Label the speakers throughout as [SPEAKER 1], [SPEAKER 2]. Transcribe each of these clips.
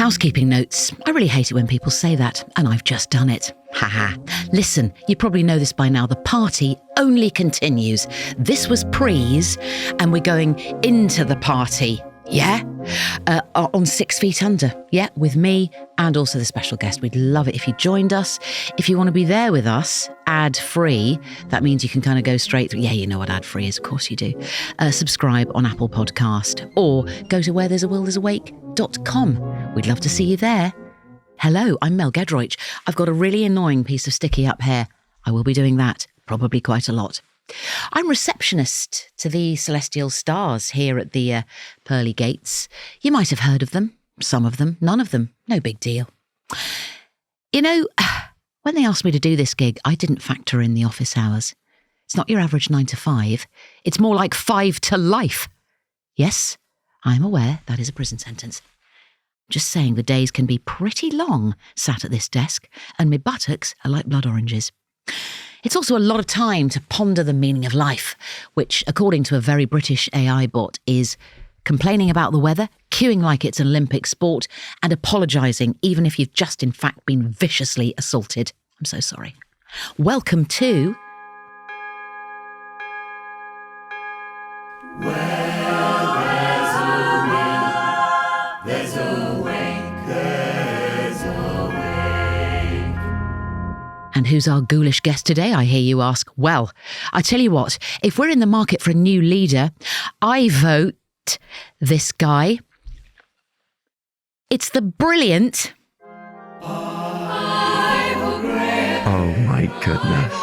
[SPEAKER 1] Housekeeping notes. I really hate it when people say that, and I've just done it. Haha. Listen, you probably know this by now. The party only continues. This was pre's, and we're going into the party. Yeah? On 6 Feet Under. Yeah, with me and also the special guest. We'd love it if you joined us. If you want to be there with us, ad-free, that means you can kind of go straight through. Yeah, you know what ad-free is. Of course you do. Subscribe on Apple Podcast or go to wherethere'sawillthere'sawake.com. We'd love to see you there. Hello, I'm Mel Gedroich. I've got a really annoying piece of sticky up hair. I will be doing that, probably quite a lot. I'm receptionist to the Celestial Stars here at the Pearly Gates. You might have heard of them, some of them, none of them, no big deal. You know, when they asked me to do this gig, I didn't factor in the office hours. It's not your average 9 to 5, it's more like 5 to life. Yes, I'm aware that is a prison sentence. Just saying the days can be pretty long sat at this desk, and my buttocks are like blood oranges. It's also a lot of time to ponder the meaning of life, which, according to a very British AI bot, is complaining about the weather, queuing like it's an Olympic sport, and apologising even if you've just in fact been viciously assaulted. I'm so sorry. Welcome to... And who's our ghoulish guest today, I hear you ask? Well, I tell you what, if we're in the market for a new leader, I vote this guy. It's the brilliant...
[SPEAKER 2] Ivo Graham.
[SPEAKER 3] Oh my goodness.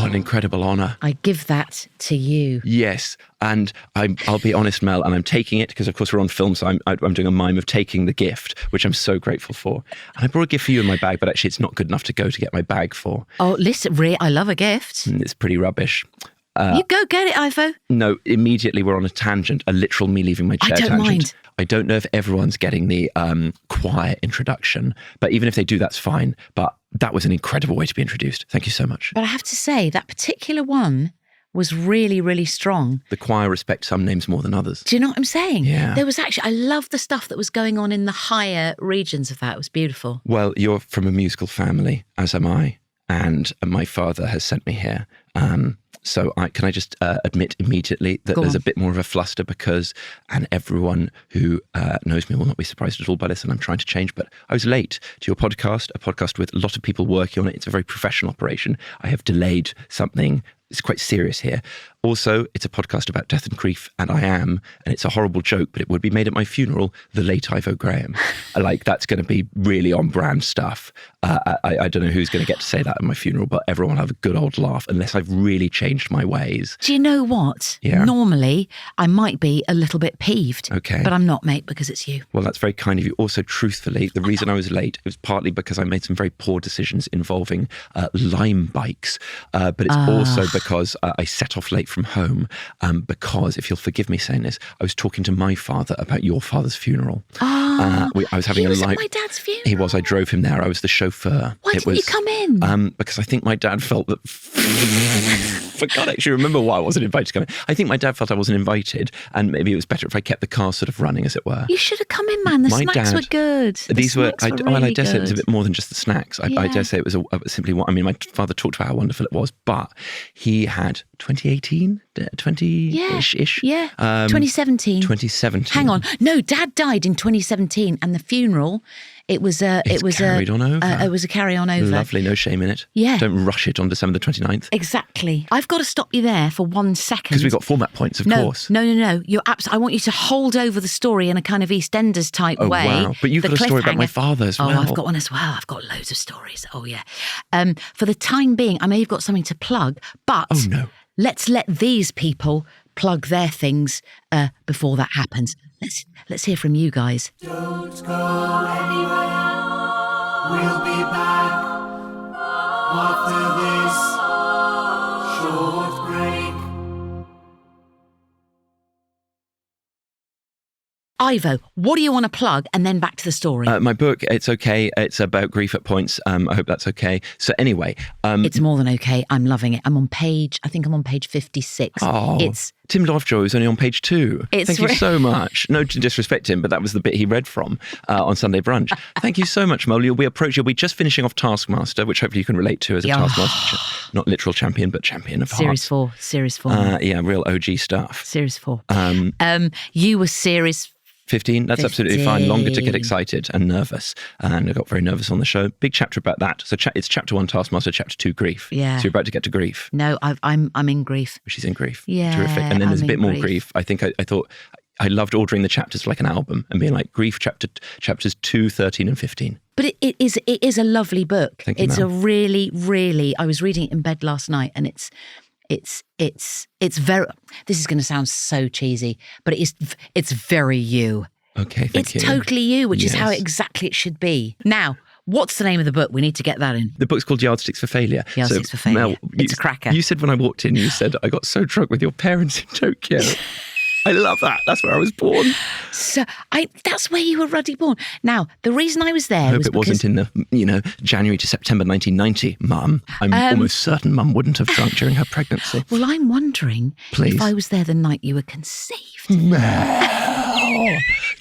[SPEAKER 3] What an incredible honour.
[SPEAKER 1] I give that to you.
[SPEAKER 3] Yes, and I'll be honest, Mel, and I'm taking it because, of course, we're on film, so I'm doing a mime of taking the gift, which I'm so grateful for. And I brought a gift for you in my bag, but actually it's not good enough to go to get my bag for.
[SPEAKER 1] Oh, listen, Ray, I love a gift.
[SPEAKER 3] It's pretty rubbish.
[SPEAKER 1] You go get it, Ivo.
[SPEAKER 3] No, immediately we're on a tangent, a literal me leaving my chair
[SPEAKER 1] I don't
[SPEAKER 3] tangent.
[SPEAKER 1] mind.
[SPEAKER 3] I don't know if everyone's getting the choir introduction, but even if they do, that's fine. But that was an incredible way to be introduced. Thank you so much.
[SPEAKER 1] But I have to say, that particular one was really, really strong.
[SPEAKER 3] The choir respect some names more than others.
[SPEAKER 1] Do you know what I'm saying?
[SPEAKER 3] Yeah.
[SPEAKER 1] There was actually, I love the stuff that was going on in the higher regions of that. It was beautiful.
[SPEAKER 3] Well, you're from a musical family, as am I, and my father has sent me here. So can I just admit immediately that there's a bit more of a fluster because, and everyone who knows me will not be surprised at all by this, and I'm trying to change, but I was late to your podcast, a podcast with a lot of people working on it. It's a very professional operation. I have delayed something. It's quite serious here. Also, it's a podcast about death and grief, and I am, and it's a horrible joke, but it would be made at my funeral, the late Ivo Graham. Like, that's going to be really on-brand stuff. I don't know who's going to get to say that at my funeral, but everyone will have a good old laugh, unless I've really changed my ways.
[SPEAKER 1] Do you know what?
[SPEAKER 3] Yeah.
[SPEAKER 1] Normally, I might be a little bit peeved.
[SPEAKER 3] Okay.
[SPEAKER 1] But I'm not, mate, because it's you.
[SPEAKER 3] Well, that's very kind of you. Also, truthfully, the reason I was late was partly because I made some very poor decisions involving Lime bikes, but it's also because I set off late from home because, if you'll forgive me saying this, I was talking to my father about your father's funeral. I was having
[SPEAKER 1] he was
[SPEAKER 3] a
[SPEAKER 1] at my dad's funeral?
[SPEAKER 3] He was. I drove him there. I was the chauffeur.
[SPEAKER 1] Why didn't you come in?
[SPEAKER 3] Because I think my dad felt that... I can't actually remember why I wasn't invited to come in. I think my dad felt I wasn't invited, and maybe it was better if I kept the car sort of running, as it were.
[SPEAKER 1] You should have come in, man. The snacks were good.
[SPEAKER 3] These were
[SPEAKER 1] really
[SPEAKER 3] I dare say it was a
[SPEAKER 1] good.
[SPEAKER 3] bit more than just the snacks. I dare say it was simply what, I mean, my father talked about how wonderful it was, but he had 2018, 20-ish?
[SPEAKER 1] Yeah, 2017.
[SPEAKER 3] 2017.
[SPEAKER 1] Hang on. No, Dad died in 2017, and the funeral, it was
[SPEAKER 3] carried on over.
[SPEAKER 1] It was a carry on over.
[SPEAKER 3] Lovely, no shame in it.
[SPEAKER 1] Yeah.
[SPEAKER 3] Don't rush it on December the 29th.
[SPEAKER 1] Exactly. I've got to stop you there for 1 second.
[SPEAKER 3] Because we've got format points, of course.
[SPEAKER 1] No. You're I want you to hold over the story in a kind of EastEnders type way.
[SPEAKER 3] Wow. But you've got a story about my father as well.
[SPEAKER 1] Oh, I've got one as well. I've got loads of stories. Oh, yeah. For the time being, I know you've got something to plug, but
[SPEAKER 3] Oh, no.
[SPEAKER 1] Let's let these people plug their things before that happens. Let's hear from you guys.
[SPEAKER 2] Don't go anywhere. We'll be back after this short break.
[SPEAKER 1] Ivo, what do you want to plug? And then back to the story.
[SPEAKER 3] My book, it's okay. It's about grief at points. I hope that's okay. So anyway.
[SPEAKER 1] It's more than okay. I'm loving it. I think I'm on page 56.
[SPEAKER 3] Oh.
[SPEAKER 1] It's
[SPEAKER 3] Tim Lovejoy was only on page 2. Thank you so much. No to disrespect him, but that was the bit he read from on Sunday Brunch. Thank you so much, Mel. You'll be just finishing off Taskmaster, which hopefully you can relate to as a Taskmaster, not literal champion, but champion of hearts.
[SPEAKER 1] Series 4.
[SPEAKER 3] Yeah, real OG stuff.
[SPEAKER 1] Series 4. You were series
[SPEAKER 3] 15. That's 15. Absolutely fine. Longer to get excited and nervous. And I got very nervous on the show. Big chapter about that. So it's chapter 1 Taskmaster, chapter 2 grief.
[SPEAKER 1] Yeah.
[SPEAKER 3] So you're about to get to grief.
[SPEAKER 1] No, I'm in grief.
[SPEAKER 3] She's in grief.
[SPEAKER 1] Yeah.
[SPEAKER 3] Terrific. And then there's a bit more grief. I think I thought I loved ordering the chapters like an album and being like grief chapters 2, 13 and 15.
[SPEAKER 1] But it is a lovely book.
[SPEAKER 3] Thank you,
[SPEAKER 1] it's
[SPEAKER 3] Mel.
[SPEAKER 1] a really, really, I was reading it in bed last night and it's very, this is going to sound so cheesy, but it's very you.
[SPEAKER 3] Okay, thank you.
[SPEAKER 1] It's totally you, which is how exactly it should be. Now, what's the name of the book? We need to get that in.
[SPEAKER 3] The book's called Yardsticks for Failure.
[SPEAKER 1] Yardsticks for Failure. Mel, it's a cracker.
[SPEAKER 3] You said when I walked in, you said, I got so drunk with your parents in Tokyo. I love that. That's where I was born.
[SPEAKER 1] So that's where you were ruddy born. Now, the reason I was there
[SPEAKER 3] I hope it wasn't in the, January to September 1990, Mum. I'm almost certain Mum wouldn't have drunk during her pregnancy.
[SPEAKER 1] Well, I'm wondering if I was there the night you were conceived.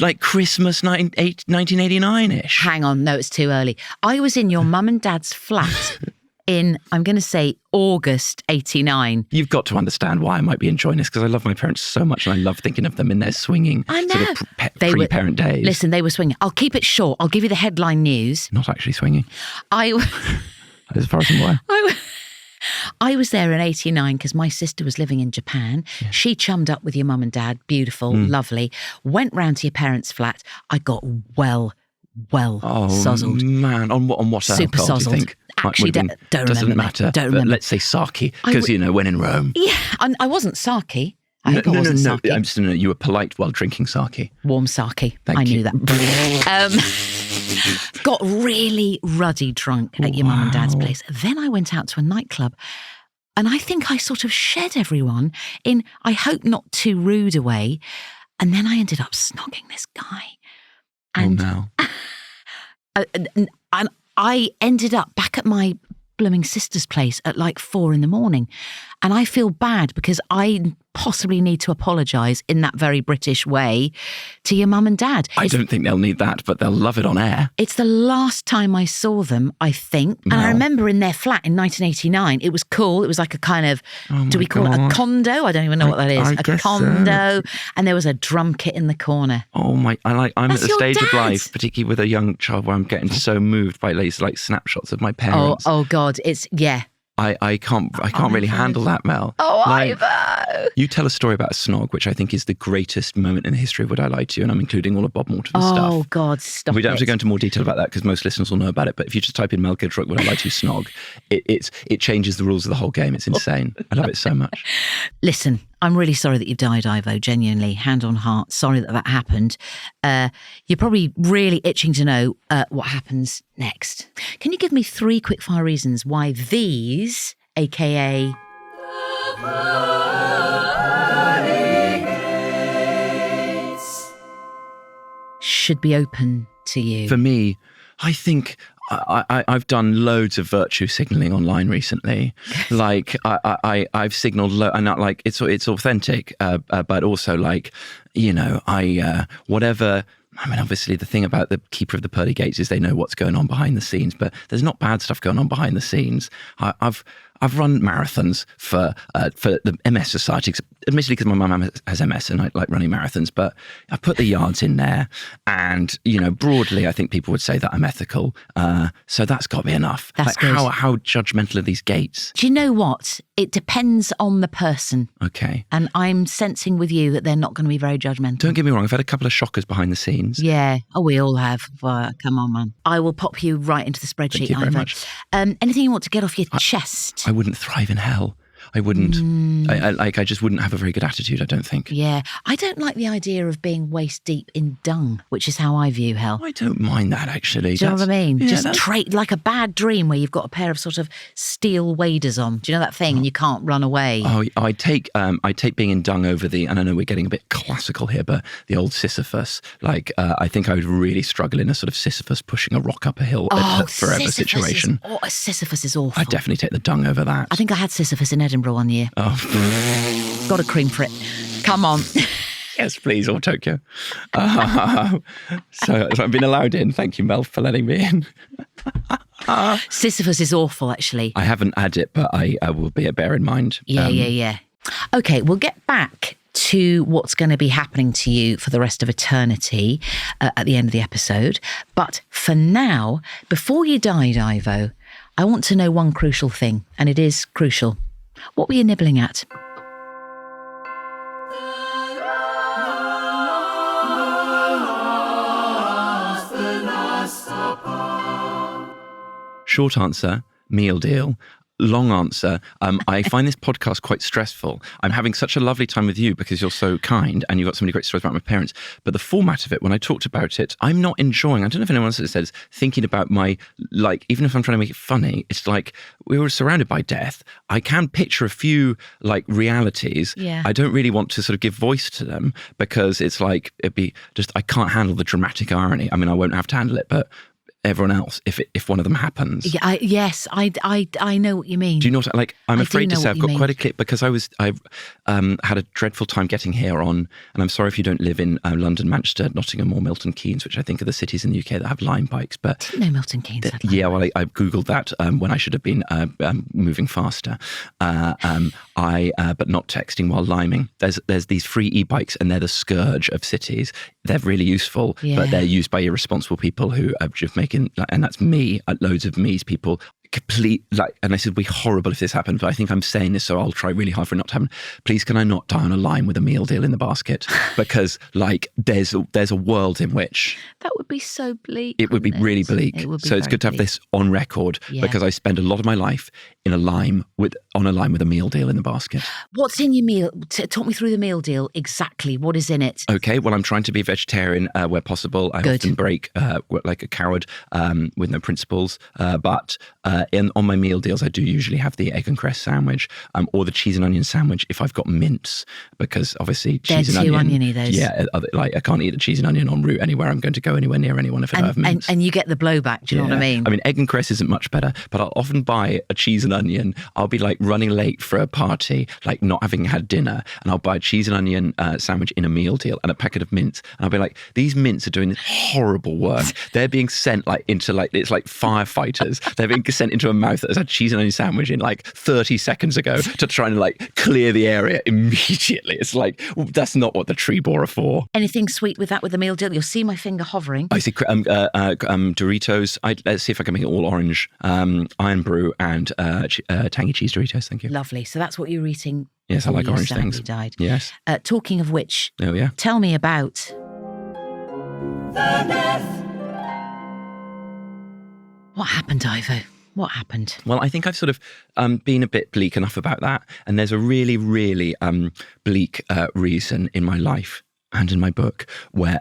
[SPEAKER 3] Like Christmas 1989-ish.
[SPEAKER 1] Hang on, no, it's too early. I was in your mum and dad's flat in, I'm going to say, August 89.
[SPEAKER 3] You've got to understand why I might be enjoying this, because I love my parents so much and I love thinking of them in their swinging sort of pre-parent days.
[SPEAKER 1] Listen, they were swinging. I'll keep it short. I'll give you the headline news.
[SPEAKER 3] Not actually swinging. As far as I'm aware.
[SPEAKER 1] I was there in 89 because my sister was living in Japan. Yeah. She chummed up with your mum and dad. Beautiful, lovely. Went round to your parents' flat. I got well sozzled.
[SPEAKER 3] Man, on what
[SPEAKER 1] Super
[SPEAKER 3] alcohol,
[SPEAKER 1] sozzled.
[SPEAKER 3] do you think?
[SPEAKER 1] Actually, don't remember.
[SPEAKER 3] Doesn't matter.
[SPEAKER 1] Don't remember.
[SPEAKER 3] Let's say sake, because, when in Rome.
[SPEAKER 1] Yeah, I wasn't sake. I hope I wasn't sake.
[SPEAKER 3] I'm just, you were polite while drinking sake.
[SPEAKER 1] Warm sake.
[SPEAKER 3] Thank you.
[SPEAKER 1] Knew that. Got really ruddy drunk at your mum and dad's place. Then I went out to a nightclub and I think I sort of shed everyone in, I hope not too rude a way. And then I ended up snogging this guy. And, and I ended up back at my blooming sister's place at like 4 a.m. And I feel bad because I possibly need to apologise in that very British way to your mum and dad.
[SPEAKER 3] I don't think they'll need that, but they'll love it on air.
[SPEAKER 1] It's the last time I saw them, I think. And I remember in their flat in 1989, it was cool. It was like a kind of, do we call it a condo? I don't even know what that is. A condo. So. And there was a drum kit in the corner.
[SPEAKER 3] Oh my, I'm at the stage of life, particularly with a young child, where I'm getting so moved by these like snapshots of my parents.
[SPEAKER 1] Oh God, it's, yeah.
[SPEAKER 3] I can't really handle that, Mel.
[SPEAKER 1] Oh, Ivo!
[SPEAKER 3] You tell a story about a snog, which I think is the greatest moment in the history of Would I Lie to You, and I'm including all of Bob Mortimer's stuff.
[SPEAKER 1] Oh, God, stop it.
[SPEAKER 3] We don't have to go into more detail about that because most listeners will know about it, but if you just type in Mel Gilroy, Would I Lie to You snog, it changes the rules of the whole game. It's insane. I love it so much.
[SPEAKER 1] Listen, I'm really sorry that you've died, Ivo, genuinely, hand on heart. Sorry that happened. You're probably really itching to know what happens next. Can you give me 3 quickfire reasons why these, aka... should be open to you? For
[SPEAKER 3] me, I think... I've done loads of virtue signalling online recently. Like I've signaled, and not like it's authentic, but also like, whatever. I mean, obviously, the thing about the keeper of the Pearly Gates is they know what's going on behind the scenes, but there's not bad stuff going on behind the scenes. I've run marathons for the MS Society, admittedly because my mum has MS and I like running marathons, but I put the yards in there and, broadly, I think people would say that I'm ethical. So that's got to be enough.
[SPEAKER 1] That's good.
[SPEAKER 3] How judgmental are these gates?
[SPEAKER 1] Do you know what? It depends on the person.
[SPEAKER 3] Okay.
[SPEAKER 1] And I'm sensing with you that they're not going to be very judgmental.
[SPEAKER 3] Don't get me wrong, I've had a couple of shockers behind the scenes.
[SPEAKER 1] Yeah. Oh, we all have. Come on, man. I will pop you right into the spreadsheet.
[SPEAKER 3] Thank you very much.
[SPEAKER 1] Anything you want to get off your chest?
[SPEAKER 3] I wouldn't thrive in hell. I wouldn't. I just wouldn't have a very good attitude, I don't think.
[SPEAKER 1] Yeah. I don't like the idea of being waist deep in dung, which is how I view hell.
[SPEAKER 3] I don't mind that, actually.
[SPEAKER 1] Do you know what I mean?
[SPEAKER 3] Yeah,
[SPEAKER 1] just like a bad dream where you've got a pair of sort of steel waders on. Do you know that thing? And you can't run away.
[SPEAKER 3] Oh, I take being in dung over the, and I know we're getting a bit classical here, but the old Sisyphus. Like, I think I would really struggle in a sort of Sisyphus pushing a rock up a hill forever
[SPEAKER 1] Sisyphus
[SPEAKER 3] situation.
[SPEAKER 1] Sisyphus is awful.
[SPEAKER 3] I'd definitely take the dung over that.
[SPEAKER 1] I think I had Sisyphus in Edinburgh Edinburgh one year.
[SPEAKER 3] Oh,
[SPEAKER 1] Got a cream for it. Come on.
[SPEAKER 3] yes, please, or Tokyo. So I've been allowed in. Thank you, Mel, for letting me in.
[SPEAKER 1] Sisyphus is awful, actually.
[SPEAKER 3] I haven't had it, but I will bear in mind.
[SPEAKER 1] Yeah. Okay, we'll get back to what's going to be happening to you for the rest of eternity at the end of the episode. But for now, before you died, Ivo, I want to know one crucial thing, and it is crucial. What were you nibbling at?
[SPEAKER 3] Short answer, meal deal. Long answer, I find this podcast quite stressful. I'm having such a lovely time with you because you're so kind and you've got so many great stories about my parents. But the format of it, when I talked about it, I'm not enjoying. I don't know if anyone else says, thinking about my, like, even if I'm trying to make it funny, it's like we were surrounded by death. I can picture a few, like, realities.
[SPEAKER 1] Yeah.
[SPEAKER 3] I don't really want to sort of give voice to them because it's like, it'd be just, I can't handle the dramatic irony. I mean, I won't have to handle it, but everyone else, if one of them happens.
[SPEAKER 1] Yeah, I know what you mean.
[SPEAKER 3] Do you know what, like, I'm afraid to say I've got
[SPEAKER 1] mean.
[SPEAKER 3] quite a clip because I had a dreadful time getting here on, and I'm sorry if you don't live in London, Manchester, Nottingham or Milton Keynes, which I think are the cities in the UK that have Lime bikes. But
[SPEAKER 1] Didn't know Milton Keynes had Lime
[SPEAKER 3] yeah, well, I Googled that when I should have been moving faster. But not texting while liming. There's these free e-bikes and they're the scourge of cities. They're really useful, but they're used by irresponsible people who are just making, and that's me, loads of me's people, complete, like, and I said, it'd be horrible if this happened, but I think I'm saying this, so I'll try really hard for it not to happen. Please, can I not die on a line with a meal deal in the basket? Because, like, there's a world in which
[SPEAKER 1] That would be so bleak.
[SPEAKER 3] it would be really bleak.
[SPEAKER 1] It would be
[SPEAKER 3] So it's
[SPEAKER 1] very
[SPEAKER 3] good to have
[SPEAKER 1] bleak.
[SPEAKER 3] this on record because I spend a lot of my life on a line with a meal deal in the basket.
[SPEAKER 1] What's in your meal? Talk me through the meal deal exactly. What is in it?
[SPEAKER 3] Okay, well, I'm trying to be vegetarian where possible. I often break like a coward with no principles. But on my meal deals, I do usually have the egg and cress sandwich or the cheese and onion sandwich if I've got mince, because obviously cheese and onion.
[SPEAKER 1] They're too oniony, those.
[SPEAKER 3] Yeah, like I can't eat a cheese and onion en route anywhere I'm going to go anywhere near anyone if I don't have mince.
[SPEAKER 1] And you get the blowback, do you know what I mean?
[SPEAKER 3] I mean, egg and cress isn't much better, but I'll often buy a cheese and onion. I'll be like running late for a party, like not having had dinner, and I'll buy a cheese and onion sandwich in a meal deal and a packet of mince. And I'll be like, these mints are doing this horrible work. They're being sent like into like, it's like firefighters. They're being sent into a mouth that has had cheese and onion sandwich in like 30 seconds ago to try and like clear the area immediately. It's like, well, that's not what the tree bore are for.
[SPEAKER 1] Anything sweet with that with the meal deal? You'll see my finger hovering.
[SPEAKER 3] I see Doritos. Let's see if I can make it all orange. Iron Brew and tangy cheese Doritos. Thank you.
[SPEAKER 1] Lovely. So that's what you're eating.
[SPEAKER 3] Yes, I like
[SPEAKER 1] before you
[SPEAKER 3] orange
[SPEAKER 1] sadly
[SPEAKER 3] things.
[SPEAKER 1] Died.
[SPEAKER 3] Yes.
[SPEAKER 1] Talking of which,
[SPEAKER 3] Oh yeah.
[SPEAKER 1] tell me about
[SPEAKER 2] The death.
[SPEAKER 1] what happened, Ivo. What happened?
[SPEAKER 3] Well, I think I've sort of been a bit bleak enough about that. And there's a really, really bleak reason in my life and in my book where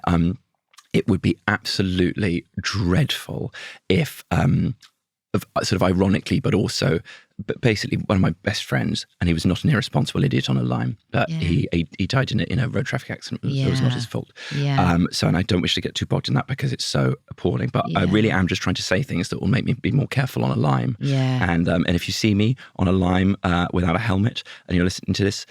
[SPEAKER 3] it would be absolutely dreadful if, sort of ironically, but basically one of my best friends, and he was not an irresponsible idiot on a line, but he died in a road traffic accident. It was not his fault.
[SPEAKER 1] Yeah.
[SPEAKER 3] So, and I don't wish to get too bogged in that because it's so appalling, but I really am just trying to say things that will make me be more careful on a lime.
[SPEAKER 1] Yeah.
[SPEAKER 3] And if you see me on a lime without a helmet and you're listening to this,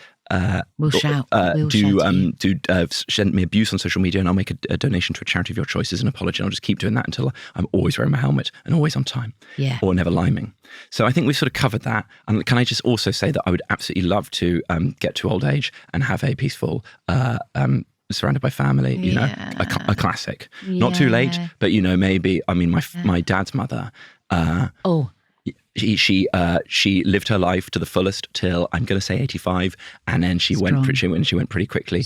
[SPEAKER 1] We'll shout. We'll shout to you.
[SPEAKER 3] Send me abuse on social media and I'll make a donation to a charity of your choice as an apology. And I'll just keep doing that until I'm always wearing my helmet and always on time.
[SPEAKER 1] Yeah.
[SPEAKER 3] Or never liming. So I think we've sort of covered that. And can I just also say that I would absolutely love to get to old age and have a peaceful surrounded by family, you know, a classic. Not too late, but maybe, I mean, my dad's mother. She lived her life to the fullest till I'm going to say 85, and then she went pretty quickly.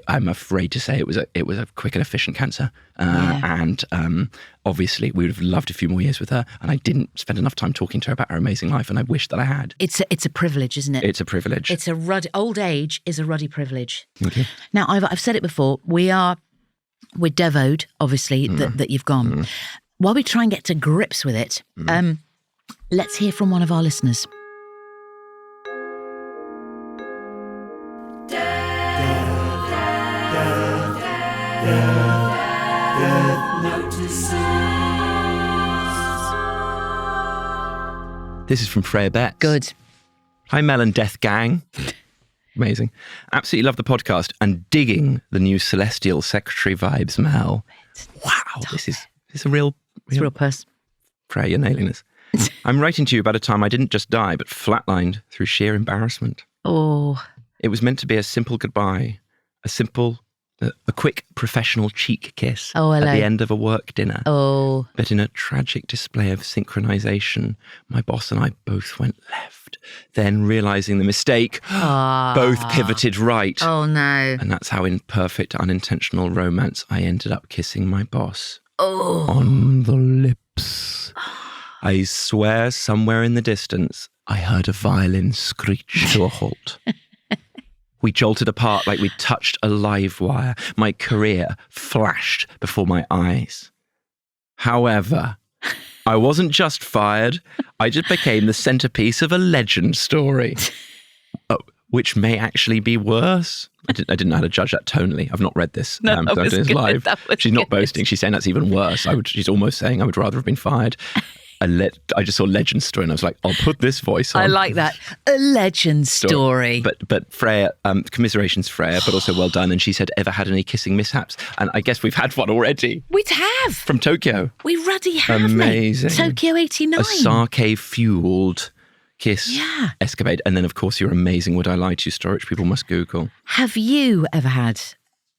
[SPEAKER 3] I'm afraid to say it was a quick and efficient cancer, and obviously we would have loved a few more years with her. And I didn't spend enough time talking to her about her amazing life, and I wish that I had.
[SPEAKER 1] It's a privilege, isn't it?
[SPEAKER 3] It's a privilege.
[SPEAKER 1] Old age is a ruddy privilege.
[SPEAKER 3] Okay.
[SPEAKER 1] Now I've said it before. We're devoted, obviously, that you've gone. While we try and get to grips with it, let's hear from one of our listeners.
[SPEAKER 3] This is from Freya Betts.
[SPEAKER 1] Good.
[SPEAKER 3] Hi, Mel and Death Gang. Amazing. Absolutely love the podcast and digging the new Celestial Secretary vibes, Mel. Wow, this is a real
[SPEAKER 1] person.
[SPEAKER 3] Freya, you're nailing this. I'm writing to you about a time I didn't just die, but flatlined through sheer embarrassment.
[SPEAKER 1] Oh.
[SPEAKER 3] It was meant to be a simple goodbye, a quick professional cheek kiss at the end of a work dinner.
[SPEAKER 1] Oh.
[SPEAKER 3] But in a tragic display of synchronization, my boss and I both went left. Then, realizing the mistake, both pivoted right.
[SPEAKER 1] Oh, no.
[SPEAKER 3] And that's how, in perfect unintentional romance, I ended up kissing my boss.
[SPEAKER 1] Oh.
[SPEAKER 3] On the lips. I swear somewhere in the distance, I heard a violin screech to a halt. We jolted apart like we'd touched a live wire. My career flashed before my eyes. However, I wasn't just fired. I just became the centerpiece of a legend story, which may actually be worse. I didn't know how to judge that tonally. I've not read this.
[SPEAKER 1] No, that was good.
[SPEAKER 3] Live.
[SPEAKER 1] That was
[SPEAKER 3] She's not
[SPEAKER 1] good.
[SPEAKER 3] boasting. She's saying that's even worse. She's almost saying I would rather have been fired. I just saw legend story and I was like, I'll put this voice on.
[SPEAKER 1] I like that. A legend story.
[SPEAKER 3] But Freya, commiserations Freya, but also well done. And she said, ever had any kissing mishaps? And I guess we've had one already.
[SPEAKER 1] We'd have.
[SPEAKER 3] From Tokyo.
[SPEAKER 1] We ruddy have,
[SPEAKER 3] Amazing.
[SPEAKER 1] mate. Tokyo 89.
[SPEAKER 3] A sake-fueled kiss escapade. And then, of course, your amazing Would I Lie to You story, which people must Google.
[SPEAKER 1] Have you ever had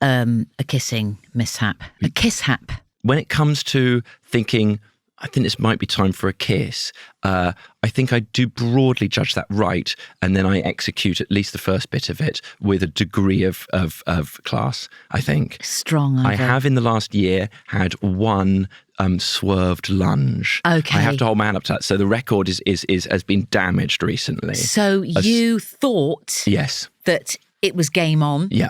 [SPEAKER 1] a kissing mishap? A kiss-hap?
[SPEAKER 3] When it comes to thinking, I think this might be time for a kiss, I think I do broadly judge that right, and then I execute at least the first bit of it with a degree of class, I think.
[SPEAKER 1] Strong.
[SPEAKER 3] I have in the last year had one swerved lunge.
[SPEAKER 1] Okay.
[SPEAKER 3] I have to hold my hand up to that. So the record has been damaged recently.
[SPEAKER 1] So you thought
[SPEAKER 3] yes,
[SPEAKER 1] that it was game on.
[SPEAKER 3] Yeah.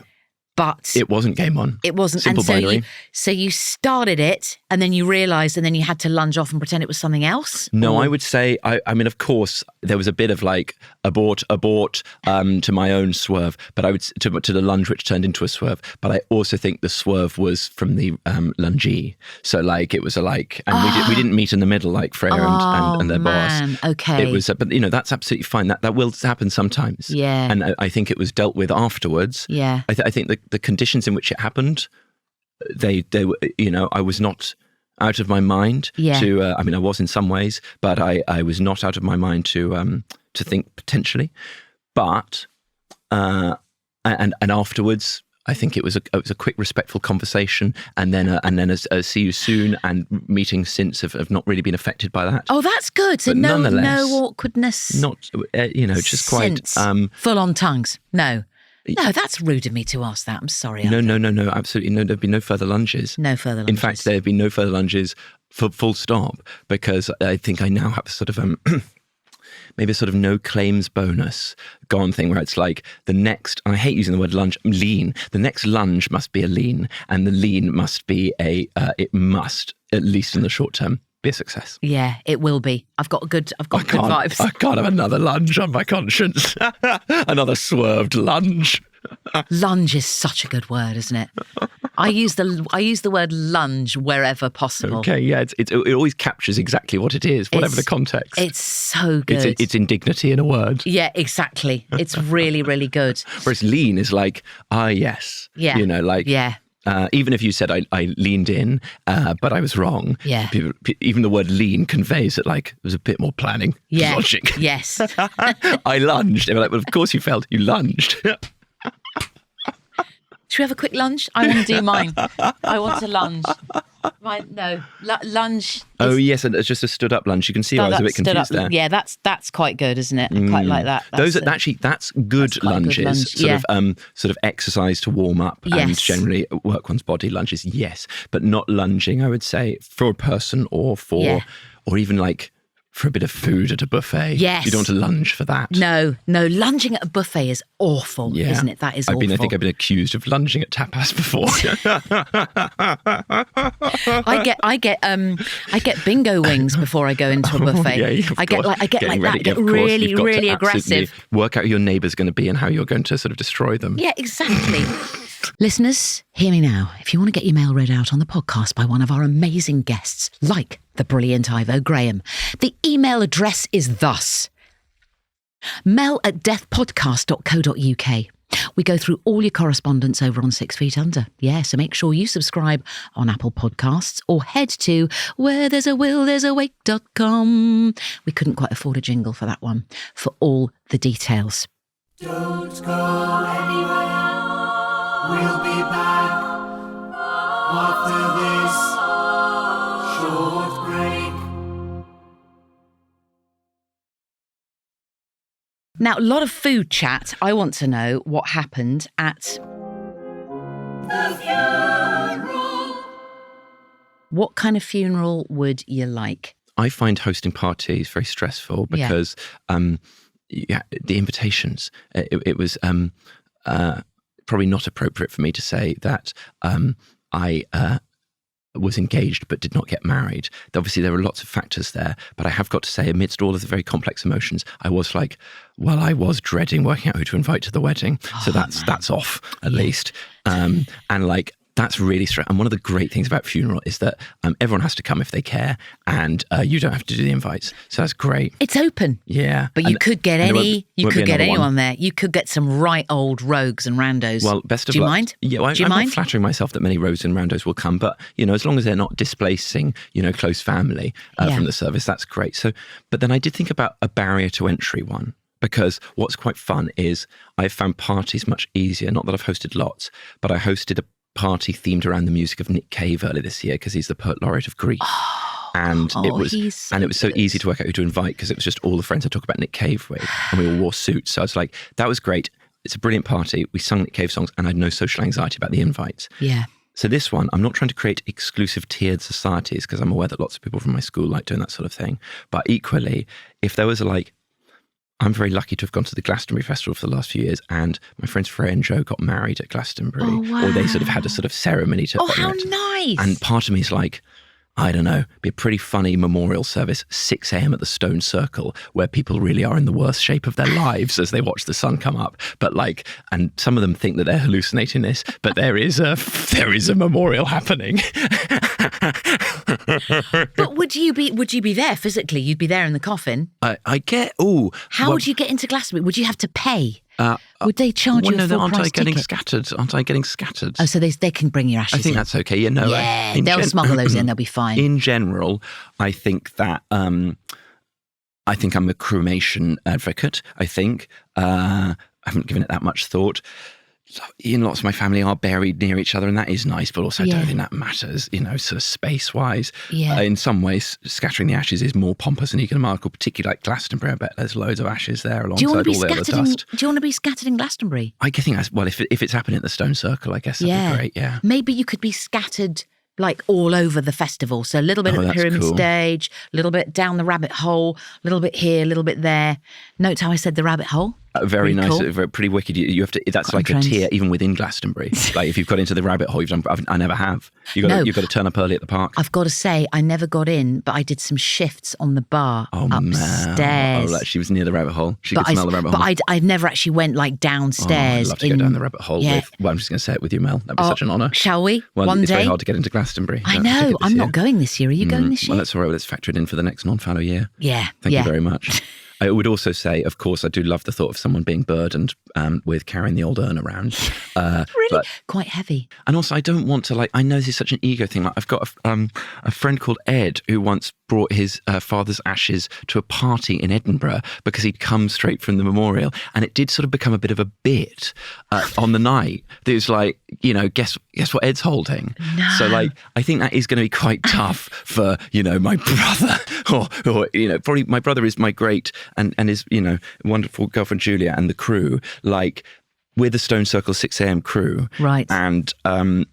[SPEAKER 1] But
[SPEAKER 3] it wasn't game on.
[SPEAKER 1] It wasn't.
[SPEAKER 3] Simple
[SPEAKER 1] and so
[SPEAKER 3] binary.
[SPEAKER 1] So you started it and then you realised and then you had to lunge off and pretend it was something else?
[SPEAKER 3] No, I would say, I mean, of course, there was a bit of like abort to my own swerve, but I would, to the lunge which turned into a swerve. But I also think the swerve was from the lungee. So like, it was and we didn't meet in the middle like Freya and their boss.
[SPEAKER 1] Okay.
[SPEAKER 3] It was, but that's absolutely fine. That will happen sometimes.
[SPEAKER 1] Yeah.
[SPEAKER 3] And I think it was dealt with afterwards.
[SPEAKER 1] Yeah.
[SPEAKER 3] I think the conditions in which it happened, they were, I was not out of my mind to, I was in some ways, but I was not out of my mind to think potentially. But, and afterwards, I think it was a quick, respectful conversation, and then a see you soon, and meetings since have not really been affected by that.
[SPEAKER 1] Oh, that's good. So
[SPEAKER 3] But
[SPEAKER 1] no
[SPEAKER 3] nonetheless,
[SPEAKER 1] awkwardness.
[SPEAKER 3] Not, just quite
[SPEAKER 1] full on tongues. No, that's rude of me to ask that. I'm sorry.
[SPEAKER 3] No, absolutely no. There've been no further lunges.
[SPEAKER 1] No further lunges.
[SPEAKER 3] In fact, there have been no further lunges for full stop, because I think I now have a sort of maybe a sort of no claims bonus gone thing where it's like the next, and I hate using the word lunge, lean. The next lunge must be a lean, and the lean must be it must, at least in the short term, be a success.
[SPEAKER 1] Yeah, it will be. I've got good vibes.
[SPEAKER 3] I can't have another lunge on my conscience. Another swerved lunge.
[SPEAKER 1] Lunge is such a good word, isn't it? I use the word lunge wherever possible.
[SPEAKER 3] Okay, yeah, it always captures exactly what it is, whatever the context.
[SPEAKER 1] It's so good.
[SPEAKER 3] It's indignity in a word.
[SPEAKER 1] Yeah, exactly. It's really, really good.
[SPEAKER 3] Whereas lean is like, yes.
[SPEAKER 1] Yeah. Yeah.
[SPEAKER 3] Even if you said I leaned in, but I was wrong.
[SPEAKER 1] Yeah.
[SPEAKER 3] Even the word lean conveys that like there's a bit more planning, logic.
[SPEAKER 1] Yes.
[SPEAKER 3] I lunged. They were like, well, of course you failed. You lunged.
[SPEAKER 1] Should we have a quick lunge? I want to do mine. I want to lunge. Lunge.
[SPEAKER 3] Oh yes, and it's just a stood up lunge. You can see I was a bit confused there.
[SPEAKER 1] Yeah, that's quite good, isn't it? I quite like that.
[SPEAKER 3] That's good lunges. Sort of exercise to warm up and generally work one's body. Lunges, yes, but not lunging. I would say for a person or even like for a bit of food at a buffet.
[SPEAKER 1] Yes.
[SPEAKER 3] You don't want to lunge for that.
[SPEAKER 1] No, lunging at a buffet is awful, isn't it? That is awful.
[SPEAKER 3] I think I've been accused of lunging at tapas before.
[SPEAKER 1] I get bingo wings before I go into a buffet. I get like that. Get really, really aggressive.
[SPEAKER 3] Work out who your neighbour's going to be and how you're going to sort of destroy them.
[SPEAKER 1] Yeah, exactly. Listeners, hear me now. If you want to get your mail read out on the podcast by one of our amazing guests, like the brilliant Ivo Graham, the email address is thus: mel@deathpodcast.co.uk. We go through all your correspondence over on 6 Feet Under. Yeah, so make sure you subscribe on Apple Podcasts or head to where there's a will, there's a wake.com. We couldn't quite afford a jingle for that one, for all the details.
[SPEAKER 2] Don't go anywhere. We'll be back after this short break.
[SPEAKER 1] Now, a lot of food chat. I want to know what happened at...
[SPEAKER 2] The funeral.
[SPEAKER 1] What kind of funeral would you like?
[SPEAKER 3] I find hosting parties very stressful because the invitations, it was probably not appropriate for me to say that I was engaged but did not get married. Obviously, there were lots of factors there, but I have got to say, amidst all of the very complex emotions, I was like, well, I was dreading working out who to invite to the wedding. So that's off, at least. And like, that's really stressful. And one of the great things about funeral is that everyone has to come if they care, and you don't have to do the invites. So that's great.
[SPEAKER 1] It's open.
[SPEAKER 3] Yeah.
[SPEAKER 1] But you could get anyone
[SPEAKER 3] one
[SPEAKER 1] there. You could get some right old rogues and randos.
[SPEAKER 3] Well, best of
[SPEAKER 1] luck. Do you
[SPEAKER 3] luck.
[SPEAKER 1] mind?
[SPEAKER 3] Yeah, well,
[SPEAKER 1] Do you
[SPEAKER 3] I'm
[SPEAKER 1] mind?
[SPEAKER 3] not flattering myself that many rogues and randos will come, but, as long as they're not displacing, close family from the service, that's great. So, but then I did think about a barrier to entry one. Because what's quite fun is I've found parties much easier. Not that I've hosted lots, but I hosted a party themed around the music of Nick Cave earlier this year because he's the poet laureate of Grief. And it was so easy to work out who to invite because it was just all the friends I talk about Nick Cave with, and we all wore suits. So I was like, that was great. It's a brilliant party. We sung Nick Cave songs, and I had no social anxiety about the invites.
[SPEAKER 1] Yeah.
[SPEAKER 3] So this one, I'm not trying to create exclusive tiered societies because I'm aware that lots of people from my school like doing that sort of thing. But equally, if there was I'm very lucky to have gone to the Glastonbury Festival for the last few years, and my friends Freya and Joe got married at Glastonbury.
[SPEAKER 1] Oh, wow.
[SPEAKER 3] Or they sort of had a sort of ceremony to honour
[SPEAKER 1] how
[SPEAKER 3] it.
[SPEAKER 1] nice.
[SPEAKER 3] And part of me is like, I don't know, be a pretty funny memorial service, 6 a.m. at the Stone Circle, where people really are in the worst shape of their lives as they watch the sun come up. But and some of them think that they're hallucinating this, but there is a memorial happening.
[SPEAKER 1] But would you be there physically? You'd be there in the coffin.
[SPEAKER 3] How
[SPEAKER 1] would you get into Glastonbury? Would you have to pay? Would they charge you a full
[SPEAKER 3] aren't
[SPEAKER 1] price
[SPEAKER 3] I getting
[SPEAKER 1] ticket?
[SPEAKER 3] scattered? Aren't I getting scattered?
[SPEAKER 1] Oh, so they can bring your ashes
[SPEAKER 3] I think
[SPEAKER 1] in.
[SPEAKER 3] that's okay.
[SPEAKER 1] They'll smuggle those in. They'll be fine.
[SPEAKER 3] In general, I think that I'm a cremation advocate. I think I haven't given it that much thought. Lots of my family are buried near each other, and that is nice, but also I don't think that matters, sort of space-wise.
[SPEAKER 1] Yeah.
[SPEAKER 3] In some ways, scattering the ashes is more pompous and economical, particularly like Glastonbury. I bet there's loads of ashes there alongside all the other dust.
[SPEAKER 1] Do you want to be scattered in Glastonbury?
[SPEAKER 3] I think if it's happening at the Stone Circle, I guess that'd be great, yeah.
[SPEAKER 1] Maybe you could be scattered all over the festival. So a little bit at the Pyramid Stage, a little bit down the rabbit hole, a little bit here, a little bit there. Note how I said the rabbit hole?
[SPEAKER 3] Very nice,
[SPEAKER 1] cool.
[SPEAKER 3] Pretty wicked. You have to. That's like a tier even within Glastonbury. If you've got into the rabbit hole, I never have. You've got to turn up early at the park.
[SPEAKER 1] I've got to say, I never got in, but I did some shifts on the bar upstairs.
[SPEAKER 3] She was near the rabbit hole. She could smell the rabbit hole.
[SPEAKER 1] But I never actually went downstairs.
[SPEAKER 3] I'd love to go down the rabbit hole. I'm just going to say it with you, Mel. That'd be such an honour.
[SPEAKER 1] Shall we?
[SPEAKER 3] Well,
[SPEAKER 1] One
[SPEAKER 3] it's
[SPEAKER 1] day.
[SPEAKER 3] very hard to get into Glastonbury.
[SPEAKER 1] I know. I'm not going this year. Are you going this year?
[SPEAKER 3] Well, that's all right. Let's factor it in for the next non-fallow year.
[SPEAKER 1] Yeah.
[SPEAKER 3] Thank you very much. I would also say, of course, I do love the thought of someone being burdened with carrying the old urn around.
[SPEAKER 1] Really? Quite heavy.
[SPEAKER 3] And also, I don't want to, I know this is such an ego thing. I've got a friend called Ed who once brought his father's ashes to a party in Edinburgh because he'd come straight from the memorial. And it did sort of become a bit of a bit on the night. It was like, guess what Ed's holding?
[SPEAKER 1] No.
[SPEAKER 3] So, I think that is going to be quite tough for, my brother or probably my brother is my great and his, wonderful girlfriend Julia and the crew, we're the Stone Circle 6 a.m. crew.
[SPEAKER 1] Right.
[SPEAKER 3] And, I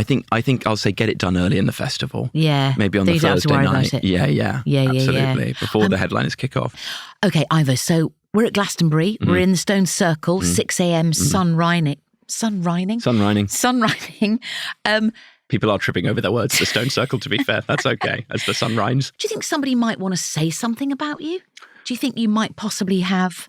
[SPEAKER 3] think I'll say get it done early in the festival.
[SPEAKER 1] Yeah.
[SPEAKER 3] Maybe on the Thursday night.
[SPEAKER 1] Yeah.
[SPEAKER 3] Absolutely. Before the headliners kick off.
[SPEAKER 1] Okay, Ivo, so we're at Glastonbury. We're in the Stone Circle, 6 a.m. Sun rining.
[SPEAKER 3] People are tripping over their words, the Stone Circle, to be fair. That's okay, as the sun rhymes.
[SPEAKER 1] Do you think somebody might want to say something about you? Do you think you might possibly have...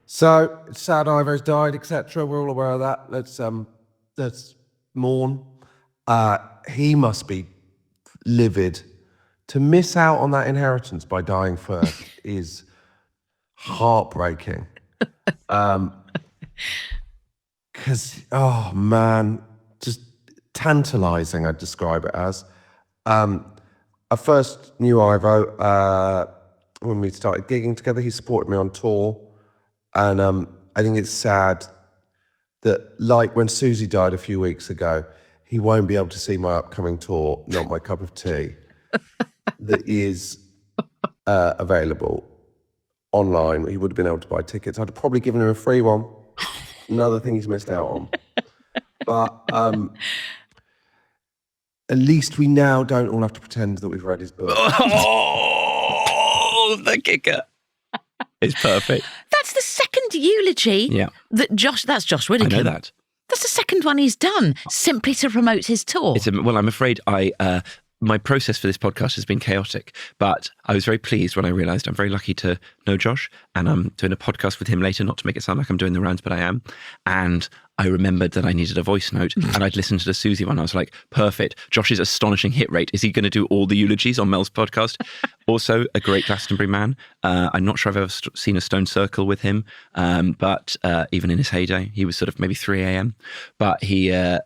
[SPEAKER 4] So, it's sad Ivo's died, etc. We're all aware of that. Let's mourn. He must be livid. To miss out on that inheritance by dying first is heartbreaking. Because, oh man, just tantalising, I'd describe it as. I first knew Ivo when we started gigging together. He supported me on tour. And I think it's sad that, like when Susie died a few weeks ago, he won't be able to see my upcoming tour, Not My Cup of Tea, that is available online. He would have been able to buy tickets. I'd have probably given him a free one. Another thing he's missed out on. But at least we now don't all have to pretend that we've read his book.
[SPEAKER 3] Oh, the kicker. It's perfect.
[SPEAKER 1] That's the second eulogy that's Josh Widdicombe.
[SPEAKER 3] I know that.
[SPEAKER 1] That's the second one he's done, simply to promote his tour.
[SPEAKER 3] Well, I'm afraid my process for this podcast has been chaotic, but I was very pleased when I realised I'm very lucky to know Josh, and I'm doing a podcast with him later, not to make it sound like I'm doing the rounds, but I am. And I remembered that I needed a voice note, and I'd listened to the Susie one. I was like, perfect. Josh's astonishing hit rate. Is he going to do all the eulogies on Mel's podcast? Also, a great Glastonbury man. I'm not sure I've ever seen a stone circle with him, but even in his heyday, he was sort of maybe 3 a.m. But I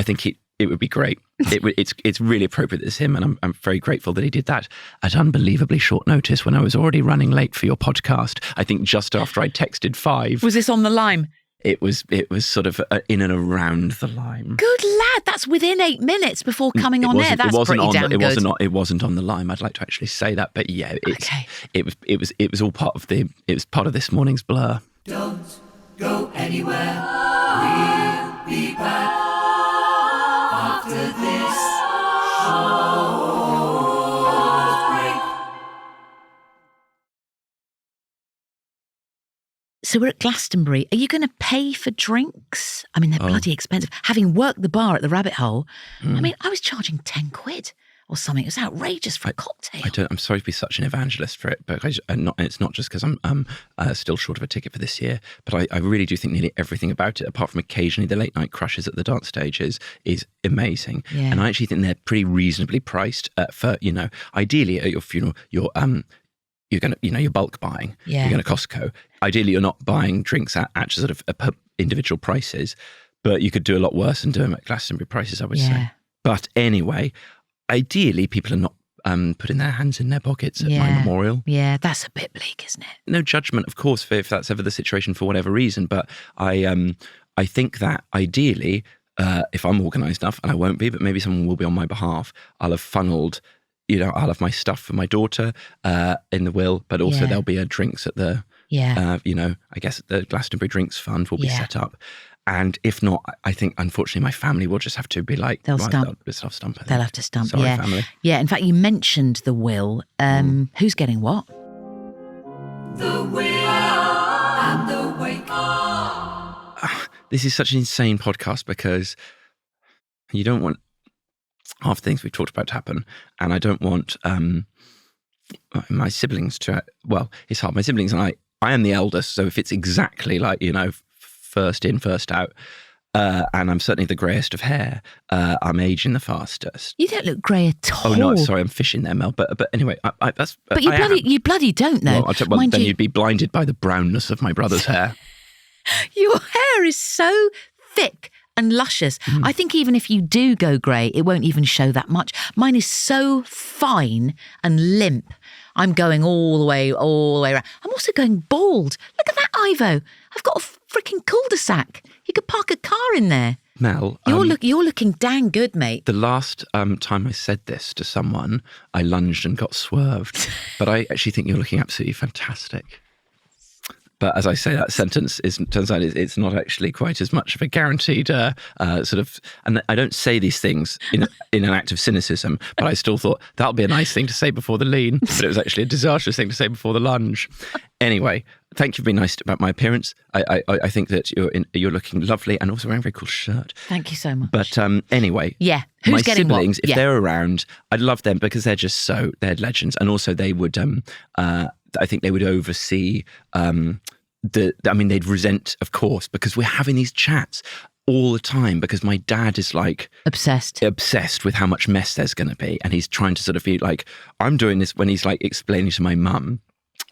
[SPEAKER 3] think it would be great. It's really appropriate that it's him, and I'm very grateful that he did that at unbelievably short notice when I was already running late for your podcast. I think just after I texted 5.
[SPEAKER 1] Was this on the Lime?
[SPEAKER 3] It was sort of in and around the Lime.
[SPEAKER 1] Good lad, that's within 8 minutes before coming on air. That's pretty damn good.
[SPEAKER 3] It wasn't on the Lime. I'd like to actually say that, but yeah, it was all part of this morning's blur.
[SPEAKER 2] Don't go anywhere. We'll be back after this short break.
[SPEAKER 1] So we're at Glastonbury. Are you going to pay for drinks? I mean, they're bloody expensive. Having worked the bar at the Rabbit Hole, I mean, I was charging 10 quid or something. It was outrageous for a cocktail.
[SPEAKER 3] I'm sorry to be such an evangelist for it, but it's not just because I'm still short of a ticket for this year, but I really do think nearly everything about it, apart from occasionally the late night crushes at the dance stages, is amazing. Yeah. And I actually think they're pretty reasonably priced for, ideally at your funeral, you're going to, you're bulk buying. Yeah. You're going to Costco. Ideally, you're not buying drinks at sort of individual prices, but you could do a lot worse than do them at Glastonbury prices, I would say. But anyway, ideally, people are not putting their hands in their pockets at my memorial.
[SPEAKER 1] Yeah, that's a bit bleak, isn't it?
[SPEAKER 3] No judgment, of course, if that's ever the situation for whatever reason. But I think that ideally, if I'm organised enough, and I won't be, but maybe someone will be on my behalf, I'll have funneled, I'll have my stuff for my daughter in the will, but also there'll be drinks at the, I guess the Glastonbury Drinks Fund will be set up. And if not, I think, unfortunately, my family will just have to be like...
[SPEAKER 1] They'll stump. They'll have to stump,
[SPEAKER 3] Sorry, family.
[SPEAKER 1] Yeah, in fact, you mentioned the will. Who's getting what?
[SPEAKER 2] The will and the wake.
[SPEAKER 3] This is such an insane podcast because you don't want half the things we've talked about to happen. And I don't want my siblings to... Well, it's hard. My siblings and I am the eldest. So if it's exactly like, first in, first out, and I'm certainly the greyest of hair. I'm aging the fastest.
[SPEAKER 1] You don't look grey at all.
[SPEAKER 3] Oh no, sorry, I'm fishing there, Mel. But anyway, that's.
[SPEAKER 1] But you bloody don't know.
[SPEAKER 3] Well, then you'd be blinded by the brownness of my brother's hair.
[SPEAKER 1] Your hair is so thick and luscious. I think even if you do go grey, it won't even show that much. Mine is so fine and limp. I'm going all the way around. I'm also going bald. Look at that, Ivo. I've got a freaking cul-de-sac. You could park a car in there.
[SPEAKER 3] Mel,
[SPEAKER 1] you're looking dang good, mate.
[SPEAKER 3] The last time I said this to someone, I lunged and got swerved. But I actually think you're looking absolutely fantastic. But as I say, that sentence turns out it's not actually quite as much of a guaranteed sort of. And I don't say these things in an act of cynicism, but I still thought that'll be a nice thing to say before the lean. But it was actually a disastrous thing to say before the lunge. Anyway, thank you for being nice about my appearance. I think that you're looking lovely and also wearing a very cool shirt.
[SPEAKER 1] Thank you so much.
[SPEAKER 3] But anyway,
[SPEAKER 1] who's
[SPEAKER 3] my
[SPEAKER 1] getting
[SPEAKER 3] siblings,
[SPEAKER 1] what?
[SPEAKER 3] If they're around, I'd love them because they're legends, and also they would. I think they would oversee. They'd resent, of course, because we're having these chats. all the time because my dad is like
[SPEAKER 1] Obsessed
[SPEAKER 3] with how much mess there's going to be. And he's trying to sort of be like, I'm doing this when he's like explaining to my mum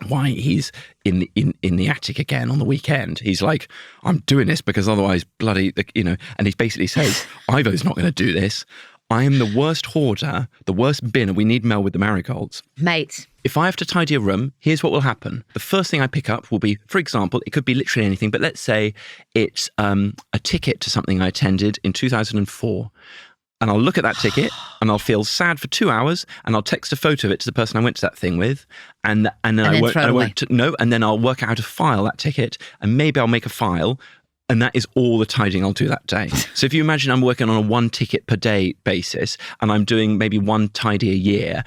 [SPEAKER 3] why he's in the attic again on the weekend. He's like, I'm doing this because otherwise bloody, and he basically says, Ivo's not going to do this. I am the worst hoarder, the worst bin, and we need Mel with the marigolds.
[SPEAKER 1] Mate.
[SPEAKER 3] If I have to tidy a room, here's what will happen. The first thing I pick up will be, for example, it could be literally anything, but let's say it's a ticket to something I attended in 2004. And I'll look at that ticket and I'll feel sad for 2 hours and I'll text a photo of it to the person I went to that thing with. And then I'll work out how to file that ticket, and maybe I'll make a file. And that is all the tidying I'll do that day. So if you imagine I'm working on a 1 ticket per day basis and I'm doing maybe 1 tidy a year,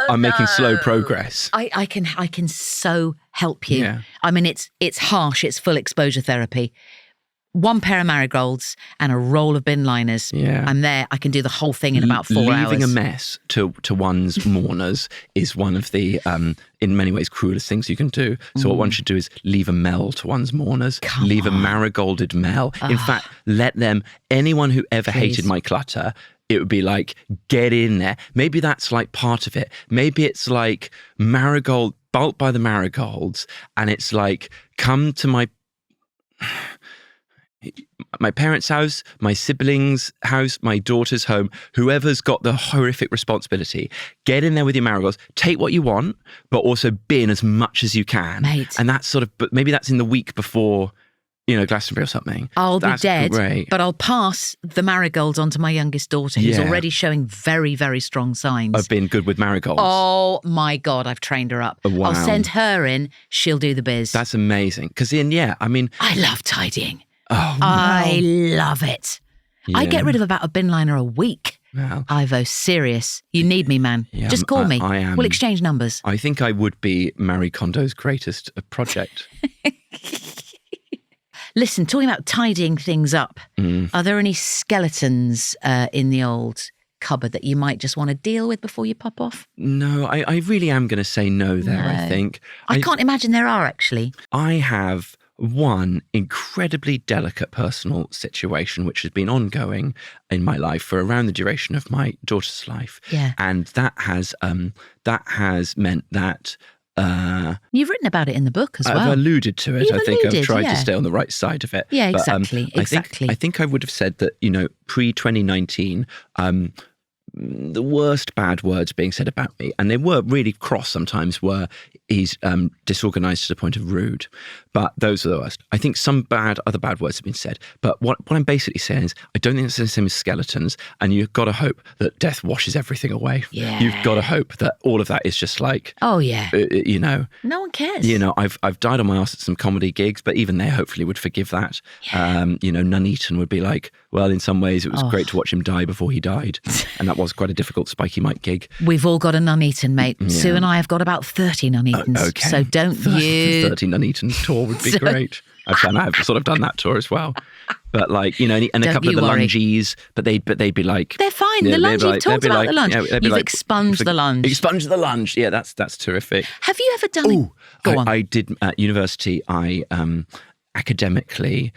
[SPEAKER 3] I'm making slow progress.
[SPEAKER 1] I can so help you.
[SPEAKER 3] Yeah.
[SPEAKER 1] I mean, it's harsh. It's full exposure therapy. 1 pair of marigolds and a roll of bin liners.
[SPEAKER 3] Yeah.
[SPEAKER 1] I'm there. I can do the whole thing in about 4 hours.
[SPEAKER 3] Leaving a mess to one's mourners is one of the, in many ways, cruelest things you can do. So what one should do is leave a Mel to one's mourners. Leave a marigolded Mel. In fact, let them, anyone who ever hated my clutter, it would be like, get in there. Maybe that's like part of it. Maybe it's like marigold, bulk by the marigolds. And it's like, come to my parents' house, my siblings' house, my daughter's home, whoever's got the horrific responsibility, get in there with your marigolds, take what you want, but also bin as much as you can.
[SPEAKER 1] Mate.
[SPEAKER 3] And that's sort of, but maybe that's in the week before, Glastonbury or something.
[SPEAKER 1] I'll
[SPEAKER 3] That's
[SPEAKER 1] be dead,
[SPEAKER 3] great.
[SPEAKER 1] but I'll pass the marigolds on to my youngest daughter, who's already showing very, very strong signs.
[SPEAKER 3] Of being good with marigolds.
[SPEAKER 1] Oh my God, I've trained her up.
[SPEAKER 3] Wow.
[SPEAKER 1] I'll send her in, she'll do the biz.
[SPEAKER 3] That's amazing. Because
[SPEAKER 1] I love tidying.
[SPEAKER 3] Oh,
[SPEAKER 1] I love it. I get rid of about a bin liner a week.
[SPEAKER 3] Well,
[SPEAKER 1] Ivo, serious. You need me, man.
[SPEAKER 3] Yeah,
[SPEAKER 1] Just call me.
[SPEAKER 3] I am.
[SPEAKER 1] We'll exchange numbers.
[SPEAKER 3] I think I would be Marie Kondo's greatest project.
[SPEAKER 1] Listen, talking about tidying things up, are there any skeletons in the old cupboard that you might just want to deal with before you pop off?
[SPEAKER 3] No, I really am going to say no there, I think.
[SPEAKER 1] I can't imagine there are, actually.
[SPEAKER 3] I have one incredibly delicate personal situation which has been ongoing in my life for around the duration of my daughter's life.
[SPEAKER 1] Yeah.
[SPEAKER 3] And that has meant that
[SPEAKER 1] you've witten about it in the book as well.
[SPEAKER 3] I've alluded to it.
[SPEAKER 1] You've
[SPEAKER 3] I think
[SPEAKER 1] alluded,
[SPEAKER 3] I've tried to stay on the right side of it.
[SPEAKER 1] Yeah,
[SPEAKER 3] But,
[SPEAKER 1] exactly.
[SPEAKER 3] I think I would have said that, pre-2019, the worst bad words being said about me, and they were really cross sometimes, were he's disorganized to the point of rude. But those are the worst. I think some other bad words have been said. But what I'm basically saying is I don't think it's the same as skeletons, and you've got to hope that death washes everything away.
[SPEAKER 1] Yeah.
[SPEAKER 3] You've got to hope that all of that is just like,
[SPEAKER 1] Oh, yeah. No one cares.
[SPEAKER 3] I've died on my ass at some comedy gigs, but even they hopefully would forgive that.
[SPEAKER 1] Yeah.
[SPEAKER 3] Nuneaton would be like, well, in some ways it was great to watch him die before he died. And that was quite a difficult spiky mic gig.
[SPEAKER 1] We've all got a Nuneaton, mate.
[SPEAKER 3] Yeah.
[SPEAKER 1] Sue and I have got about 30 Nuneatons.
[SPEAKER 3] Okay.
[SPEAKER 1] So don't you...
[SPEAKER 3] 30 Nuneatons tour would be great. I've sort of done that tour as well. But like, and a
[SPEAKER 1] Don't
[SPEAKER 3] couple of
[SPEAKER 1] you
[SPEAKER 3] the
[SPEAKER 1] worry.
[SPEAKER 3] lunges, but they'd be like...
[SPEAKER 1] They're fine.
[SPEAKER 3] Yeah,
[SPEAKER 1] The lunge,
[SPEAKER 3] they'd be
[SPEAKER 1] you've talked
[SPEAKER 3] they'd be
[SPEAKER 1] about the lunge.
[SPEAKER 3] they'd be
[SPEAKER 1] You've expunged the lunge.
[SPEAKER 3] Expunged the lunge. Yeah, that's terrific.
[SPEAKER 1] Have you ever done it? Go on.
[SPEAKER 3] I did at university. Academically,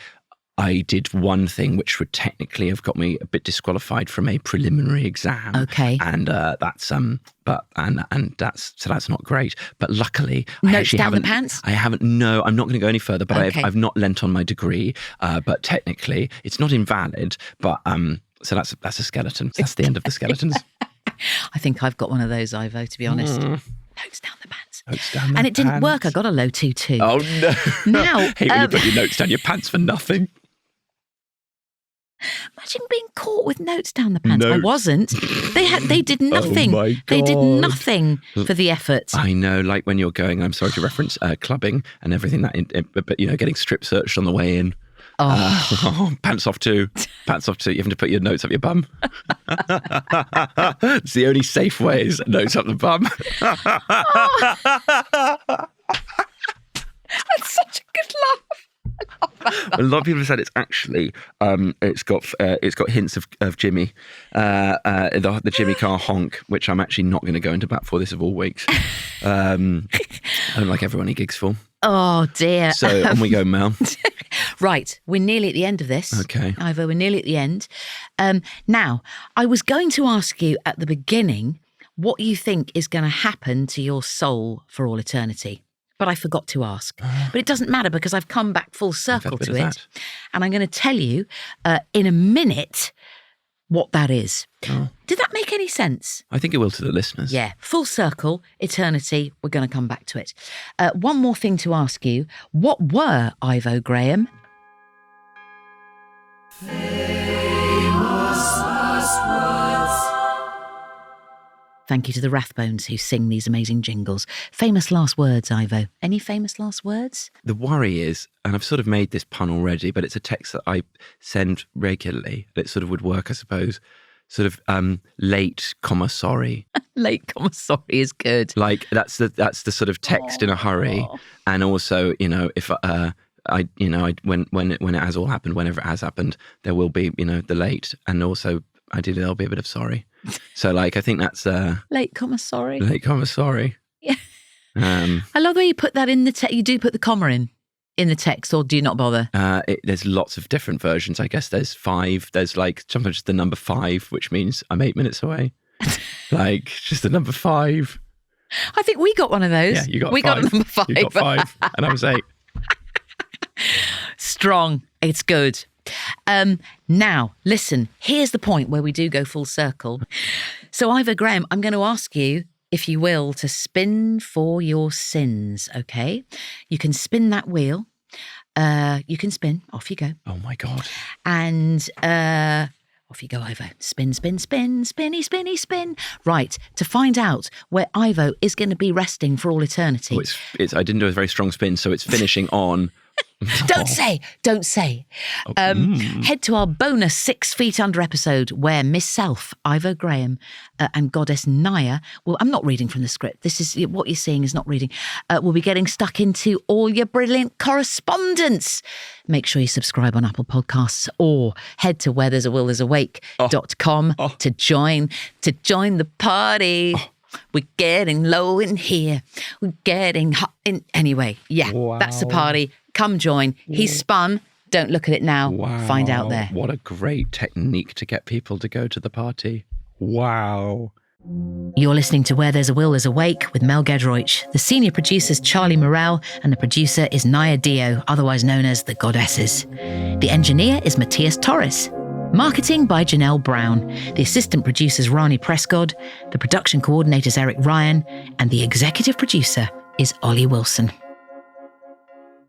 [SPEAKER 3] I did one thing which would technically have got me a bit disqualified from a preliminary exam.
[SPEAKER 1] Okay.
[SPEAKER 3] And that's not great. But luckily,
[SPEAKER 1] Notes down the pants?
[SPEAKER 3] I haven't. No, I'm not going to go any further. But
[SPEAKER 1] Okay.
[SPEAKER 3] I've not lent on my degree. But technically, it's not invalid. But so that's a skeleton. That's the end of the skeletons.
[SPEAKER 1] I think I've got one of those, Ivo, to be honest. Notes down the pants.
[SPEAKER 3] Notes down the
[SPEAKER 1] And it didn't
[SPEAKER 3] pants.
[SPEAKER 1] work. I got a low 2-2.
[SPEAKER 3] Oh no!
[SPEAKER 1] Now,
[SPEAKER 3] hate when you put your notes down your pants for nothing.
[SPEAKER 1] Imagine being caught with notes down the pants. I
[SPEAKER 3] Notes.
[SPEAKER 1] wasn't. They did nothing.
[SPEAKER 3] my
[SPEAKER 1] They did
[SPEAKER 3] God.
[SPEAKER 1] nothing for the effort.
[SPEAKER 3] I know, like when you're going, I'm sorry to reference clubbing and everything that, but getting strip searched on the way in. Pants off too. Pants off too. You having to put your notes up your bum. It's the only safe way is notes up the bum.
[SPEAKER 1] That's such a good laugh.
[SPEAKER 3] A lot of people have said it's actually it's got hints of Jimmy, the Jimy Carr honk, which I'm actually not going to go into bat for this of all weeks. I don't like everyone he gigs for.
[SPEAKER 1] Oh dear.
[SPEAKER 3] So on we go, Mel.
[SPEAKER 1] Right, we're nearly at the end of this.
[SPEAKER 3] Okay.
[SPEAKER 1] Ivo, we're nearly at the end. Now, I was going to ask you at the beginning what you think is going to happen to your soul for all eternity. But I forgot to ask. But it doesn't matter because I've come back full circle to it. And I'm going to tell you in a minute what that is.
[SPEAKER 3] Oh.
[SPEAKER 1] Did that make any sense?
[SPEAKER 3] I think it will to the listeners.
[SPEAKER 1] Yeah, full circle, eternity. We're going to come back to it. One more thing to ask you. What were, Ivo Graham? Thank you to the Rathbones who sing these amazing jingles. Famous last words, Ivo. Any famous last words?
[SPEAKER 3] The worry is, and I've sort of made this pun already, but it's a text that I send regularly. It sort of would work, I suppose. Sort of late, when
[SPEAKER 1] Late, sorry is good.
[SPEAKER 3] Like that's the sort of text in a hurry, and also if when it has all happened, whenever it has happened, there will be the late, and also ideally there'll be a bit of sorry. So like I think that's
[SPEAKER 1] late, sorry.
[SPEAKER 3] Late, sorry.
[SPEAKER 1] Yeah. I love the way you put that in the text. You do put the comma in the text, or do you not bother?
[SPEAKER 3] There's lots of different versions. I guess there's 5. There's like sometimes just the number 5, which means I'm 8 minutes away. Like just the number 5.
[SPEAKER 1] I think we got one of those.
[SPEAKER 3] Yeah, you got 5.
[SPEAKER 1] We got number 5.
[SPEAKER 3] You got 5, and I was 8.
[SPEAKER 1] Strong. It's good. Now, listen, here's the point where we do go full circle. So, Ivo Graham, I'm going to ask you, if you will, to spin for your sins, okay? You can spin that wheel. You can spin. Off you go.
[SPEAKER 3] Oh, my God.
[SPEAKER 1] And off you go, Ivo. Spin, spin, spin, spinny, spinny, spin. Right, to find out where Ivo is going to be resting for all eternity.
[SPEAKER 3] Oh, it's I didn't do a very strong spin, so it's finishing on...
[SPEAKER 1] Don't say. Head to our bonus 6 Feet Under episode where Miss Self, Ivo Graham, and Goddess Naya, well, I'm not reading from the script. This is what you're seeing is not reading. We'll be getting stuck into all your brilliant correspondence. Make sure you subscribe on Apple Podcasts or head to where there's a will there's a wake.com to join the party. We're getting low in here. We're getting hot in... Anyway, yeah, That's the party. Come join. He's spun. Don't look at it now.
[SPEAKER 3] Wow.
[SPEAKER 1] Find out there.
[SPEAKER 3] What a great technique to get people to go to the party. Wow.
[SPEAKER 1] You're listening to Where There's a Will There's a Wake with Mel Gedroich. The senior producer's Charlie Morrell and the producer is Naya Dio, otherwise known as the Goddesses. The engineer is Matthias Torres. Marketing by Janelle Brown. The assistant producer's Rani Prescott. The production coordinator's Eric Ryan. And the executive producer is Ollie Wilson.